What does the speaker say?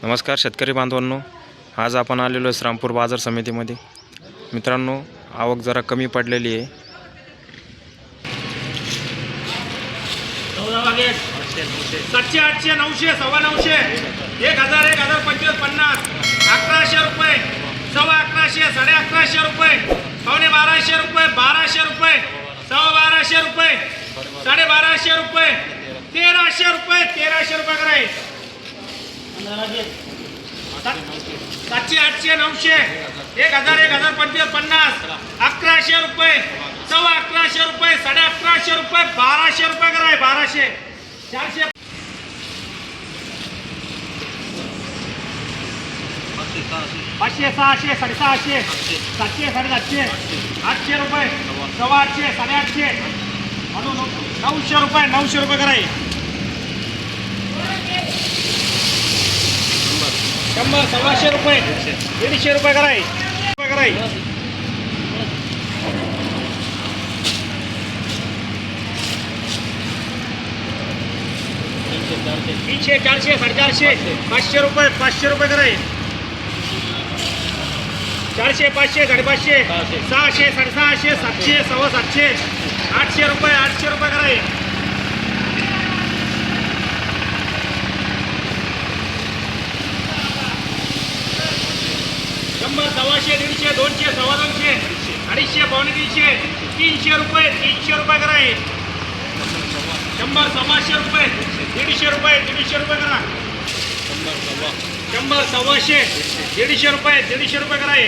नमस्कार शेतकरी बांधवांनो, आज आपण आलेलो आहे श्रामपूर बाजार समितीमध्ये। मित्रांनो, आवक जरा कमी पडलेली आहे। 700, 800, 900, 950, 1000, 2500, 50, 1100 रुपये, 1150, 1150 रुपये, 1250 रुपये, 1200 रुपये, 1250 रुपये, 1250 रुपये, 1300 रुपये, 1300 रुपये कराय। 700, 800, 900, 1000, 2500, 50, 1100 रुपये, 1150 रुपये, 1150 रुपये, 1200 रुपये कराय। 1200, 400, 500, 600, 650, 700, 750, 800 रुपये, 850, 850, 900 रुपये, 900 रुपये कराय। 100, 125 रुपये, 150 रुपये कराय। 300, 400, 450, 500 रुपये, 500 रुपये कराय। 400, 500, 550, 600, 650, 700, 750, 800 रुपये, 800 रुपये कराय। 100, 125, 150, 200, 250, 250, 250, 300 रुपये, 300 रुपये कराय। 100, 125 रुपये, 150 रुपये, 150 रुपये करा। 100, 125, 150 रुपये, 150 रुपये कराय।